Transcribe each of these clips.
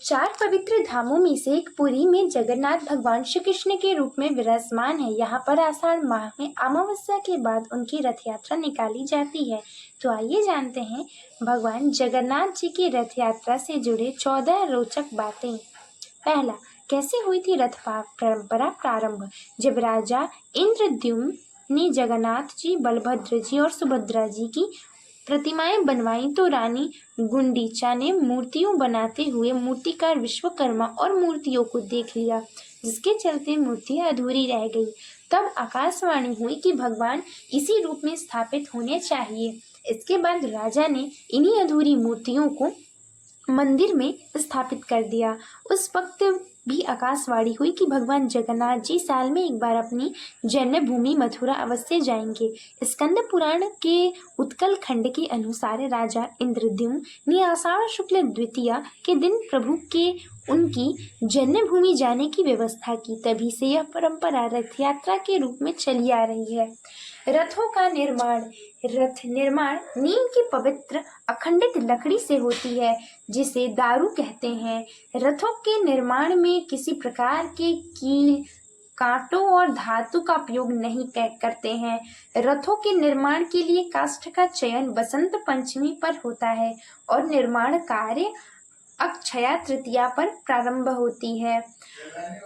चार पवित्र धामों में से एक पुरी में जगन्नाथ भगवान श्री कृष्ण के रूप में विराजमान है। यहाँ पर आषाढ़ माह में अमावस्या के बाद उनकी रथ यात्रा निकाली जाती है। तो आइए जानते हैं भगवान जगन्नाथ जी की रथ यात्रा से जुड़े 14 रोचक बातें। पहला, कैसे हुई थी रथ परंपरा प्रारंभ? जब राजा इंद्रद्युम्न ने जगन्नाथ जी, बलभद्र जी और सुभद्रा जी की प्रतिमाएं बनवाई तो रानी गुंडीचा ने मूर्तियों बनाते हुए मूर्तिकार विश्वकर्मा और मूर्तियों को देख लिया, जिसके चलते मूर्तियां अधूरी रह गई। तब आकाशवाणी हुई कि भगवान इसी रूप में स्थापित होने चाहिए। इसके बाद राजा ने इन्हीं अधूरी मूर्तियों को मंदिर में स्थापित कर दिया। उस वक्त भी आकाशवाणी हुई कि भगवान जगन्नाथ जी साल में एक बार अपनी जन्मभूमि मथुरा अवश्य जाएंगे। स्कंद पुराण के उत्कल खंड के अनुसार राजा इंद्रद्युम्न ने आषाढ़ शुक्ल द्वितीया के दिन प्रभु के उनकी जन्मभूमि जाने की व्यवस्था की। तभी से यह परंपरा रथ यात्रा के रूप में चली आ रही है। रथों का निर्माण। रथ निर्माण नीम की पवित्र अखंडित लकड़ी से होती है, जिसे दारू कहते हैं। रथों के निर्माण में किसी प्रकार के कील, कांटों और धातु का उपयोग नहीं करते हैं। रथों के निर्माण के लिए काष्ठ का चयन बसंत पंचमी पर होता है और निर्माण कार्य अक्षया तृतीया पर प्रारंभ होती है।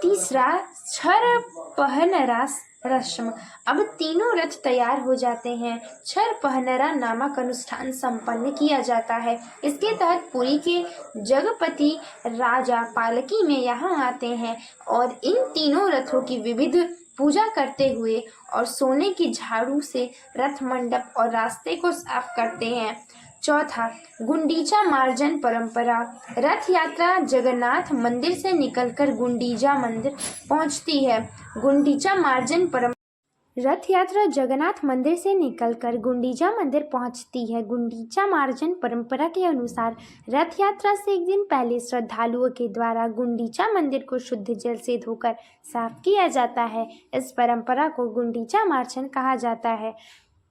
तीसरा, छर पहनरा रस्म। अब तीनों रथ तैयार हो जाते हैं। छर पहनरा नामक अनुष्ठान संपन्न किया जाता है। इसके तहत पुरी के जगपति राजा पालकी में यहाँ आते हैं और इन तीनों रथों की विविध पूजा करते हुए और सोने की झाड़ू से रथ मंडप और रास्ते को साफ करते हैं। चौथा, गुंडीचा मार्जन परंपरा। रथ यात्रा जगन्नाथ मंदिर से निकलकर गुंडीचा मंदिर पहुंचती है। गुंडीचा मार्जन परंपरा। रथ यात्रा जगन्नाथ मंदिर से निकलकर गुंडीचा मंदिर पहुंचती है। गुंडीचा मार्जन परंपरा के अनुसार रथ यात्रा से एक दिन पहले श्रद्धालुओं के द्वारा गुंडीचा मंदिर को शुद्ध जल से धोकर साफ किया जाता है। इस परंपरा को गुंडीचा मार्जन कहा जाता है।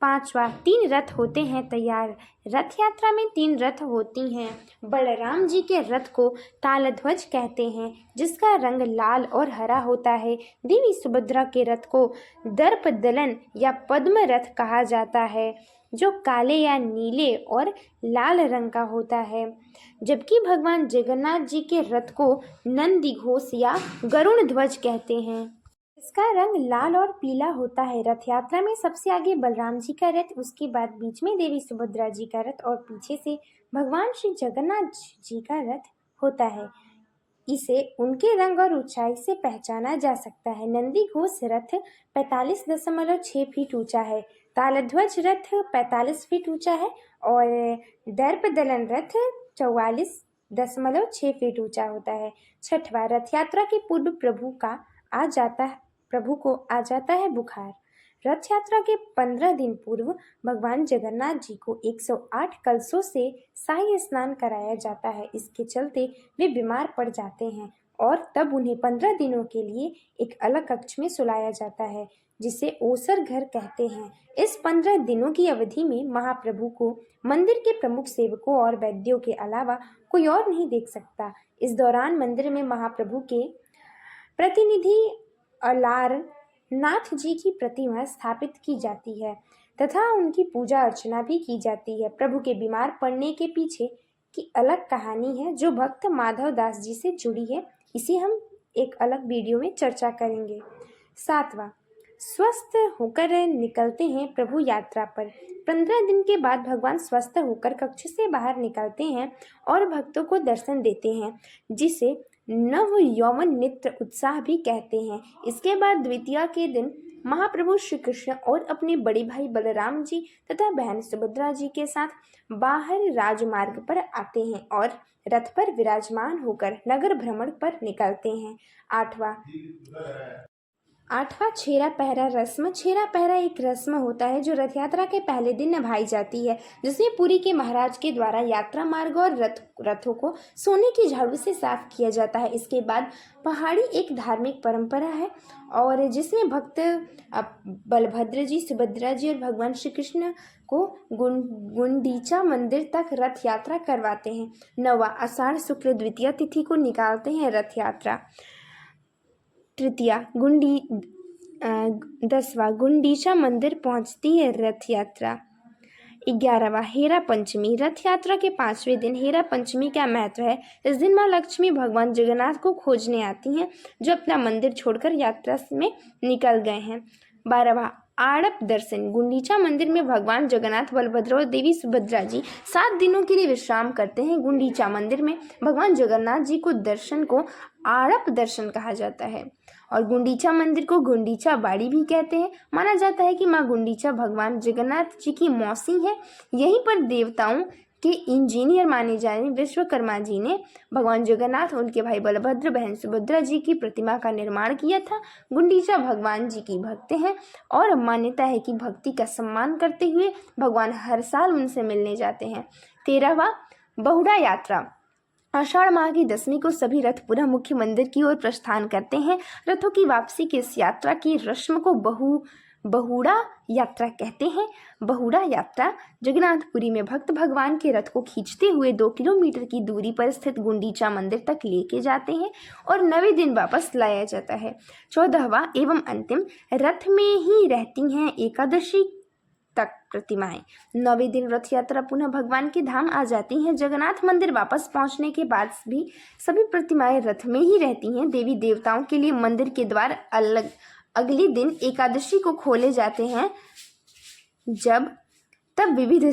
पांचवा, 3 रथ होते हैं तैयार। रथ यात्रा में 3 रथ होती हैं। बलराम जी के रथ को तालध्वज कहते हैं, जिसका रंग लाल और हरा होता है। देवी सुभद्रा के रथ को दर्पदलन या पद्म रथ कहा जाता है, जो काले या नीले और लाल रंग का होता है। जबकि भगवान जगन्नाथ जी के रथ को नंदीघोष या गरुड़ ध्वज कहते हैं। इसका रंग लाल और पीला होता है। रथ यात्रा में सबसे आगे बलराम जी का रथ, उसके बाद बीच में देवी सुभद्रा जी का रथ और पीछे से भगवान श्री जगन्नाथ जी का रथ होता है। इसे उनके रंग और ऊंचाई से पहचाना जा सकता है। नंदी घोष रथ 45.6 फीट ऊंचा है। तालध्वज रथ 45 फीट ऊंचा है और दर्पदलन रथ 44.6 फीट ऊंचा होता है। छठवां, रथ यात्रा के पूर्व प्रभु को आ जाता है बुखार। रथ यात्रा के 15 दिन पूर्व भगवान जगन्नाथ जी को 108 कलशों से शाही स्नान कराया जाता है। इसके चलते वे बीमार पड़ जाते हैं और तब उन्हें 15 दिनों के लिए एक अलग कक्ष में सुलाया जाता है, जिसे ओसर घर कहते हैं। इस 15 दिनों की अवधि में महाप्रभु को मंदिर के प्रमुख सेवकों और वैद्यों के अलावा कोई और नहीं देख सकता। इस दौरान मंदिर में महाप्रभु के प्रतिनिधि अलार नाथ जी की प्रतिमा स्थापित की जाती है तथा उनकी पूजा अर्चना भी की जाती है। प्रभु के बीमार पड़ने के पीछे की अलग कहानी है, जो भक्त माधव दास जी से जुड़ी है। इसे हम एक अलग वीडियो में चर्चा करेंगे। 7वां, स्वस्थ होकर निकलते हैं प्रभु यात्रा पर। 15 दिन के बाद भगवान स्वस्थ होकर कक्ष से बाहर निकलते हैं और भक्तों को दर्शन देते हैं, जिसे नव यौवन नित्य उत्साह भी कहते हैं। इसके बाद द्वितीया के दिन महाप्रभु श्री कृष्ण और अपने बड़े भाई बलराम जी तथा बहन सुभद्रा जी के साथ बाहर राजमार्ग पर आते हैं और रथ पर विराजमान होकर नगर भ्रमण पर निकलते हैं। 8वां, 8वां छेरा पहरा रस्म। छेरा पहरा एक रस्म होता है जो रथ यात्रा के पहले दिन निभाई जाती है, जिसमें पुरी के महाराज के द्वारा यात्रा मार्ग और रथों को सोने की झाड़ू से साफ किया जाता है। इसके बाद पहाड़ी एक धार्मिक परंपरा है और जिसमें भक्त बलभद्र जी, सुभद्रा जी और भगवान श्री कृष्ण को गुंडीचा मंदिर तक रथ यात्रा करवाते हैं। 9वां आषाढ़ शुक्ल द्वितीया तिथि को निकालते हैं रथ यात्रा। तृतीया 10वां गुंडीचा मंदिर पहुंचती है रथ यात्रा। 11वां हेरा पंचमी। रथ यात्रा के 5वें दिन हेरा पंचमी का महत्व है। इस दिन माँ लक्ष्मी भगवान जगन्नाथ को खोजने आती हैं, जो अपना मंदिर छोड़कर यात्रा में निकल गए हैं। 12वां आड़प दर्शन। गुंडीचा मंदिर में भगवान जगन्नाथ, बलभद्र और देवी सुभद्रा जी 7 दिनों के लिए विश्राम करते हैं। गुंडीचा मंदिर में भगवान जगन्नाथ जी को दर्शन को आड़प दर्शन कहा जाता है और गुंडीचा मंदिर को गुंडीचा बाड़ी भी कहते हैं। माना जाता है कि माँ गुंडीचा भगवान जगन्नाथ जी की मौसी है। यहीं पर देवताओं के इंजीनियर माने जाने विश्वकर्मा जी ने भगवान जगन्नाथ, उनके भाई बलभद्र, बहन सुभद्रा जी की प्रतिमा का निर्माण किया था। गुंडीचा भगवान जी की भक्त हैं और मान्यता है कि भक्ति का सम्मान करते हुए भगवान हर साल उनसे मिलने जाते हैं। 13वां बहुड़ा यात्रा। आषाढ़ माह की 10वीं को सभी रथ पुनः मुख्य मंदिर की ओर प्रस्थान करते हैं। रथों की वापसी की इस यात्रा की रस्म को बहुड़ा यात्रा कहते हैं। बहुड़ा यात्रा जगन्नाथपुरी में भक्त भगवान के रथ को खींचते हुए 2 किलोमीटर की दूरी पर स्थित गुंडीचा मंदिर तक लेके जाते हैं और 9वें दिन वापस लाया जाता है। 14वां एवं अंतिम रथ में ही रहती हैं एकादशी तक प्रतिमाएं। 9वें दिन रथ यात्रा पुनः भगवान के धाम आ जाती हैं। जगन्नाथ मंदिर वापस पहुंचने के बाद भी सभी प्रतिमाएं रथ में ही रहती हैं। देवी देवताओं के लिए मंदिर के द्वार अगले दिन एकादशी को खोले जाते हैं, तब विविध